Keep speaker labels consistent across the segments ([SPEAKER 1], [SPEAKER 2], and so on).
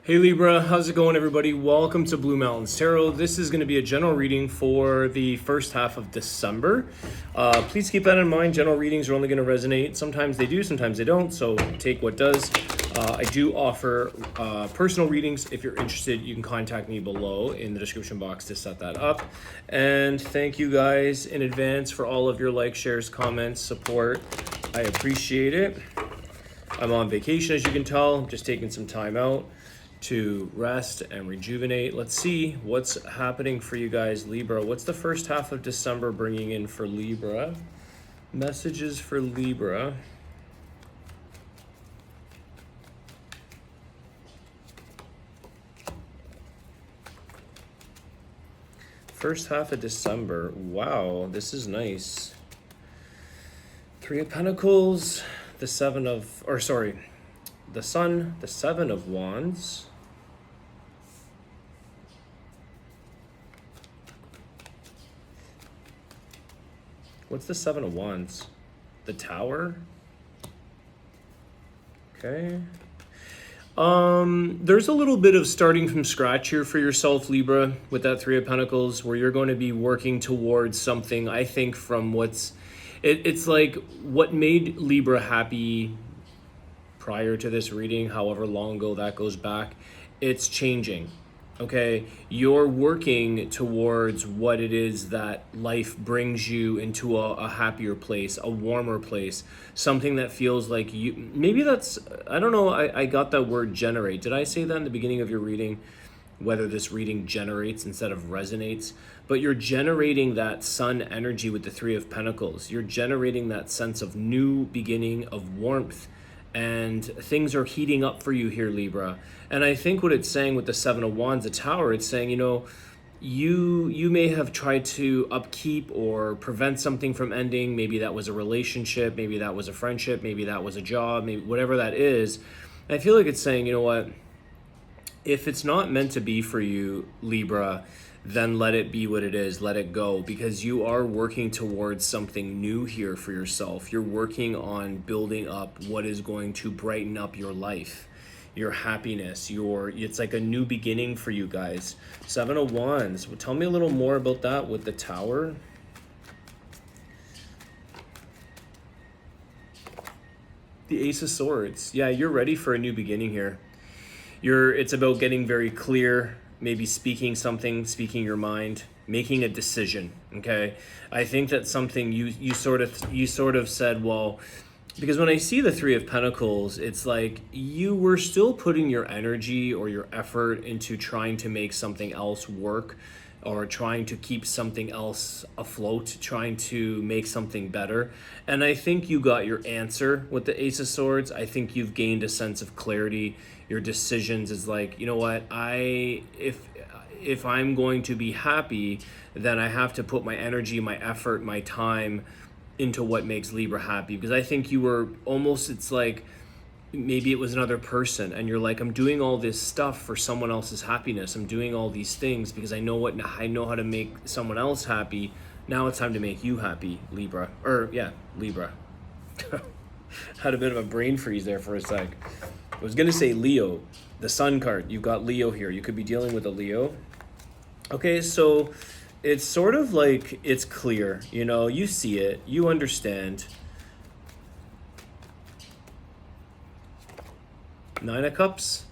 [SPEAKER 1] Hey Libra, how's it going everybody? Welcome to Blue Mountains Tarot. This is going to be a general reading for the first half of December. Please keep that in mind. General readings are only going to resonate. Sometimes they do, sometimes they don't, so take what does. I do offer personal readings. If you're interested, you can contact me below in the description box to set that up. And thank you guys in advance for all of your likes, shares, comments, support. I appreciate it. I'm on vacation, as you can tell. I'm just taking some time out to rest and rejuvenate. Let's see what's happening for you guys, Libra. What's the first half of December bringing in for Libra? Messages for Libra. First half of December. Wow, this is nice. Three of Pentacles, the Sun, the Seven of Wands. What's the Seven of Wands? The Tower? Okay. There's a little bit of starting from scratch here for yourself, Libra, with that Three of Pentacles, where you're going to be working towards something, I think, from it's like what made Libra happy prior to this reading, however long ago that goes back, it's changing. Okay, you're working towards what it is that life brings you into a happier place, a warmer place, something that feels like you, maybe that's, I don't know, I got that word generate. Did I say that in the beginning of your reading? Whether this reading generates instead of resonates, but you're generating that sun energy with the Three of Pentacles. You're generating that sense of new beginning, of warmth, and things are heating up for you here, Libra. And I think what it's saying with the Seven of Wands, the Tower, it's saying, you know, you may have tried to upkeep or prevent something from ending. Maybe that was a relationship, maybe that was a friendship, maybe that was a job, maybe whatever that is. I feel like it's saying, you know what, if it's not meant to be for you, Libra, then let it be what it is. Let it go, because you are working towards something new here for yourself. You're working on building up what is going to brighten up your life, your happiness, it's like a new beginning for you guys. Seven of Wands. Well, tell me a little more about that with the Tower. The Ace of Swords. Yeah, you're ready for a new beginning here. It's about getting very clear, maybe speaking your mind, making a decision. Okay, I think that's something you sort of said, well, because when I see the Three of Pentacles, it's like you were still putting your energy or your effort into trying to make something else work, or trying to keep something else afloat, trying to make something better. And I think you got your answer with the Ace of Swords. I think you've gained a sense of clarity. Your decisions is like, you know what, if I'm going to be happy, then I have to put my energy, my effort, my time into what makes Libra happy. Because I think you were almost, it's like maybe it was another person and you're like, I'm doing all this stuff for someone else's happiness. I'm doing all these things because I know how to make someone else happy. Now it's time to make you happy, Libra. Libra. Had a bit of a brain freeze there for a sec. I was gonna say Leo, the Sun card. You've got Leo here. You could be dealing with a Leo. Okay, so it's sort of like it's clear, you know, you see it, you understand. Nine of Cups,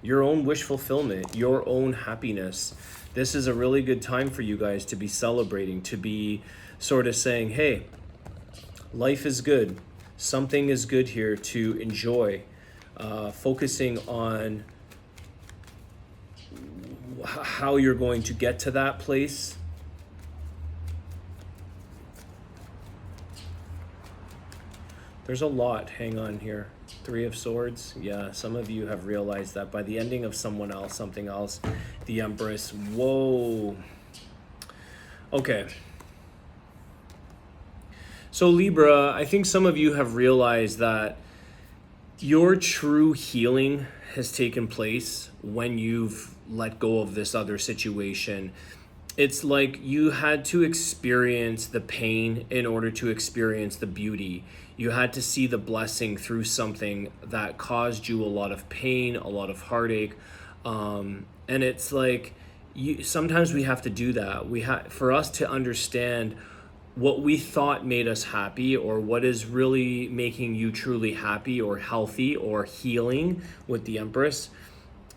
[SPEAKER 1] your own wish fulfillment, your own happiness. This is a really good time for you guys to be celebrating, to be sort of saying, hey, life is good. Something is good here to enjoy. Focusing on how you're going to get to that place. There's a lot, hang on here. Three of Swords. Yeah, some of you have realized that by the ending of something else, the Empress. Whoa. Okay. So Libra, I think some of you have realized that your true healing has taken place when you've let go of this other situation. it's like you had to experience the pain in order to experience the beauty. You had to see the blessing through something that caused you a lot of pain, a lot of heartache. And it's like sometimes we have to do that. For us to understand what we thought made us happy, or what is really making you truly happy or healthy or healing with the Empress,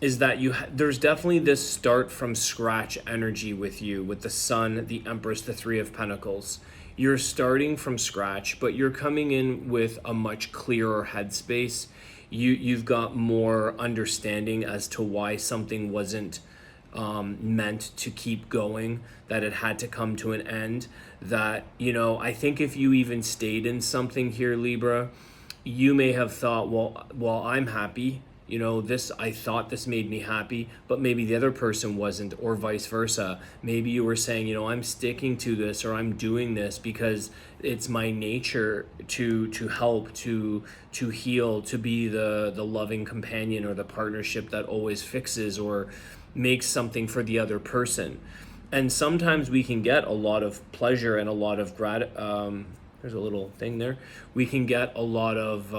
[SPEAKER 1] is that there's definitely this start from scratch energy with you, with the Sun, the Empress, the Three of Pentacles. You're starting from scratch, but you're coming in with a much clearer headspace. You've got more understanding as to why something wasn't meant to keep going, that it had to come to an end. That, I think if you even stayed in something here, Libra, you may have thought, well, I'm happy. I thought this made me happy, but maybe the other person wasn't, or vice versa. Maybe you were saying, I'm sticking to this, or I'm doing this because it's my nature to help, to heal, to be the loving companion or the partnership that always fixes or makes something for the other person. And sometimes we can get a lot of pleasure and a lot of there's a little thing there. We can get a lot of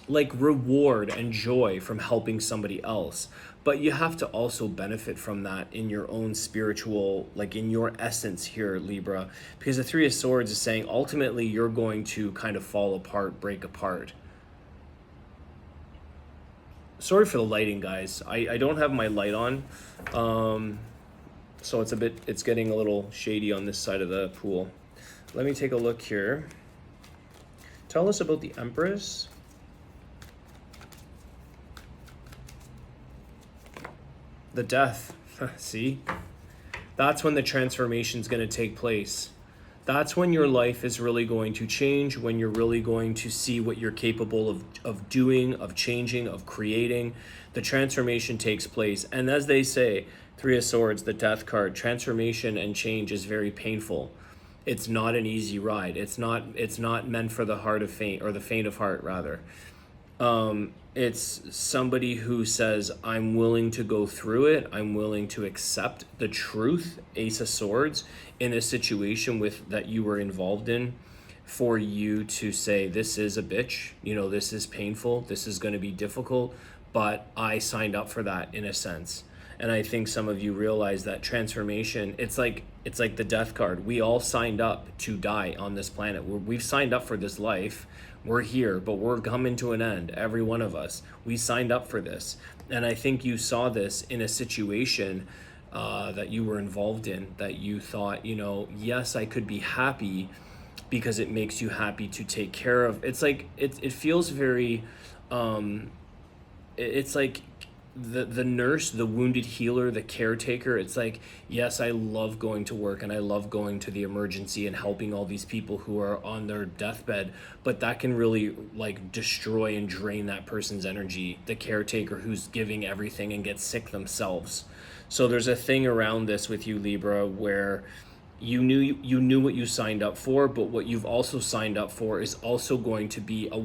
[SPEAKER 1] like reward and joy from helping somebody else, but you have to also benefit from that in your own spiritual, like in your essence here, Libra, because the Three of Swords is saying ultimately you're going to kind of fall apart, break apart. Sorry for the lighting, guys. I don't have my light on, so it's getting a little shady on this side of the pool. Let me take a look here. Tell us about the Empress. The Death. See? That's when the transformation is going to take place. That's when your life is really going to change, when you're really going to see what you're capable of doing, of changing, of creating. The transformation takes place. And as they say, Three of Swords, the Death card, transformation and change is very painful. It's not an easy ride. It's not meant for the heart of faint, or the faint of heart, rather. It's somebody who says, I'm willing to go through it. I'm willing to accept the truth, Ace of Swords, in a situation that you were involved in, for you to say, this is a bitch, this is painful, this is going to be difficult, but I signed up for that in a sense. And I think some of you realize that transformation, it's like the Death card. We all signed up to die on this planet. We've signed up for this life. We're here, but we're coming to an end, every one of us. We signed up for this. And I think you saw this in a situation that you were involved in, that you thought, yes, I could be happy because it makes you happy to take care of. It's like, it feels very, it's like the nurse, the wounded healer, the caretaker. It's like, yes, I love going to work and I love going to the emergency and helping all these people who are on their deathbed, but that can really like destroy and drain that person's energy, the caretaker who's giving everything and gets sick themselves. So there's a thing around this with you, Libra, where you knew what you signed up for, but what you've also signed up for is also going to be a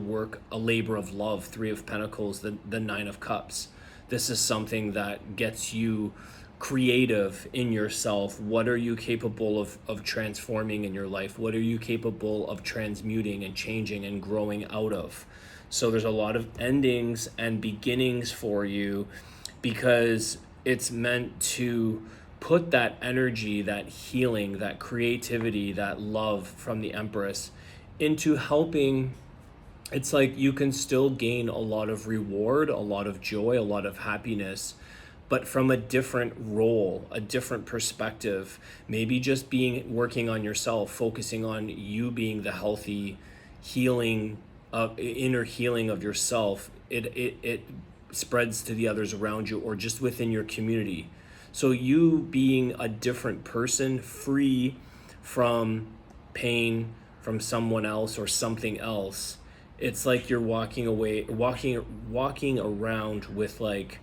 [SPEAKER 1] labor of love. Three of Pentacles, the Nine of Cups. This is something that gets you creative in yourself. What are you capable of transforming in your life? What are you capable of transmuting and changing and growing out of? So there's a lot of endings and beginnings for you, because it's meant to put that energy, that healing, that creativity, that love from the Empress into helping. It's like you can still gain a lot of reward, a lot of joy, a lot of happiness, but from a different role, a different perspective. Maybe just working on yourself, focusing on you being the healthy healing, inner healing of yourself. It spreads to the others around you, or just within your community. So you being a different person, free from pain from someone else or something else. It's like you're walking around with like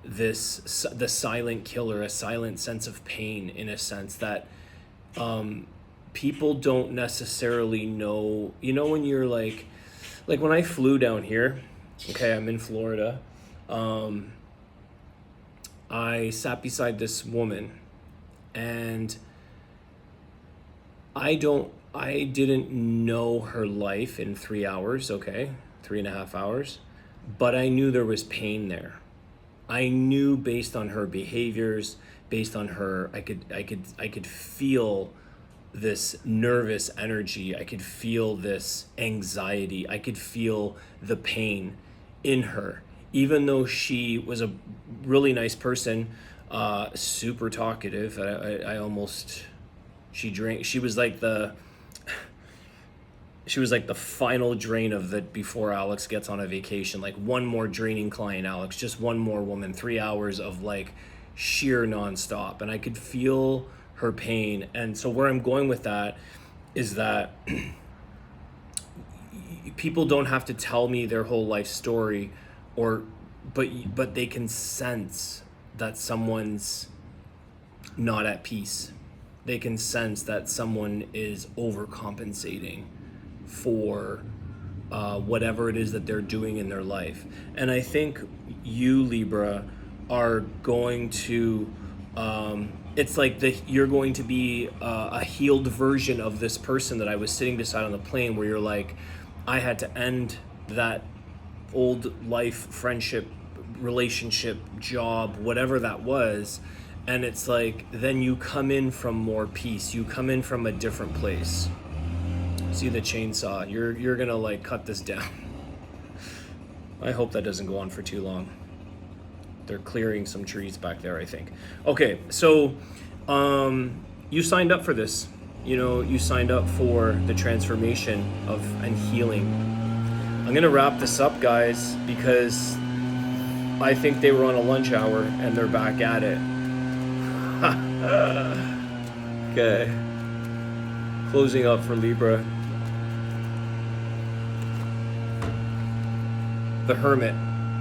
[SPEAKER 1] the silent killer, a silent sense of pain, in a sense that people don't necessarily know. When you're like when I flew down here, okay, I'm in Florida, I sat beside this woman, And I didn't know her life in 3 hours, okay, 3.5 hours, but I knew there was pain there. I knew based on her behaviors, based on her, I could feel this nervous energy. I could feel this anxiety. I could feel the pain in her, even though she was a really nice person, super talkative. I almost, she was like the final drain of the before Alex gets on a vacation. Like, one more draining client, Alex, just one more woman, 3 hours of like sheer nonstop. And I could feel her pain. And so where I'm going with that is that people don't have to tell me their whole life story, but they can sense that someone's not at peace. They can sense that someone is overcompensating for whatever it is that they're doing in their life. And I think you, Libra, are going to it's like you're going to be a healed version of this person that I was sitting beside on the plane, where you're like, I had to end that old life, friendship, relationship, job, whatever that was. And it's like, then you come in from more peace. You come in from a different place. See the chainsaw? You're gonna like cut this down. I hope that doesn't go on for too long. They're clearing some trees back there, I think. Okay, so you signed up for this. You signed up for the transformation and healing. I'm gonna wrap this up, guys, because I think they were on a lunch hour and they're back at it. Okay. Closing up for Libra. The Hermit,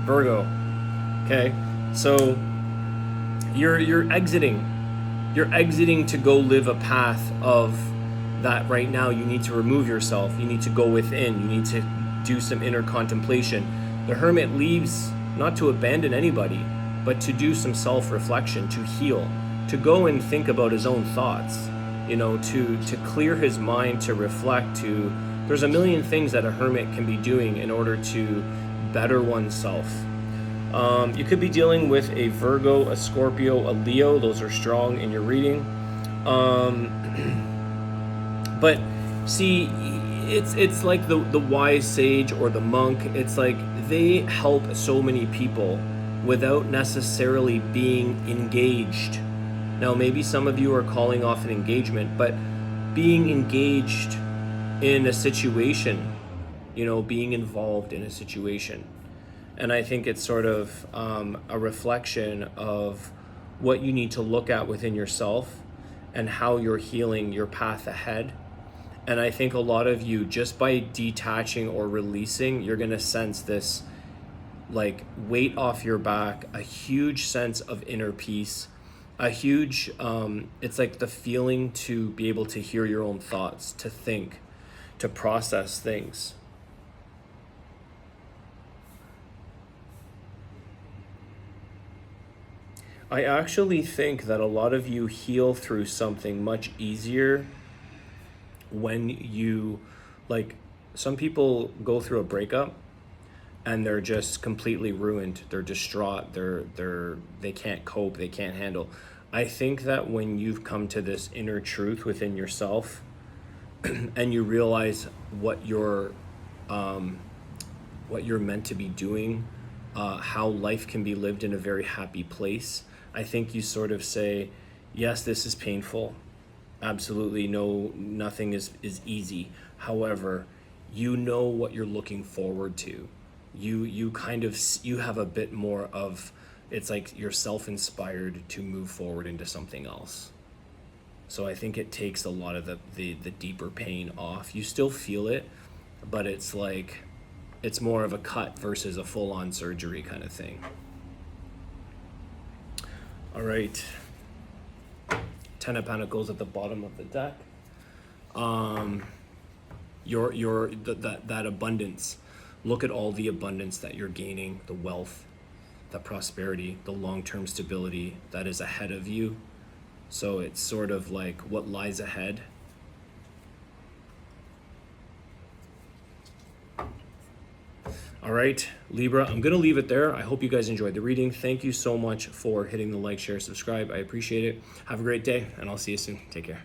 [SPEAKER 1] Virgo. Okay, so you're exiting to go live a path of that. Right now you need to remove yourself, you need to go within, you need to do some inner contemplation. The Hermit leaves not to abandon anybody, but to do some self-reflection, to heal, to go and think about his own thoughts, to clear his mind, to reflect, there's a million things that a hermit can be doing in order to better oneself. You could be dealing with a Virgo, a Scorpio, a Leo. Those are strong in your reading. But see, it's like the wise sage or the monk. It's like they help so many people without necessarily being engaged. Now, maybe some of you are calling off an engagement, but being engaged in a situation, being involved in a situation. And I think it's sort of a reflection of what you need to look at within yourself and how you're healing your path ahead. And I think a lot of you, just by detaching or releasing, you're going to sense this like weight off your back, a huge sense of inner peace, a huge, it's like the feeling to be able to hear your own thoughts, to think, to process things. I actually think that a lot of you heal through something much easier when you, like, some people go through a breakup and they're just completely ruined. They're distraught. They can't cope. They can't handle. I think that when you've come to this inner truth within yourself and you realize what you're meant to be doing, how life can be lived in a very happy place, I think you sort of say, yes, this is painful. Absolutely, no, nothing is easy. However, you know what you're looking forward to. You have a bit more of, it's like you're self-inspired to move forward into something else. So I think it takes a lot of the deeper pain off. You still feel it, but it's like, it's more of a cut versus a full-on surgery kind of thing. All right. 10 of Pentacles at the bottom of the deck. That abundance. Look at all the abundance that you're gaining, the wealth, the prosperity, the long-term stability that is ahead of you. So it's sort of like what lies ahead. All right, Libra, I'm going to leave it there. I hope you guys enjoyed the reading. Thank you so much for hitting the like, share, subscribe. I appreciate it. Have a great day, and I'll see you soon. Take care.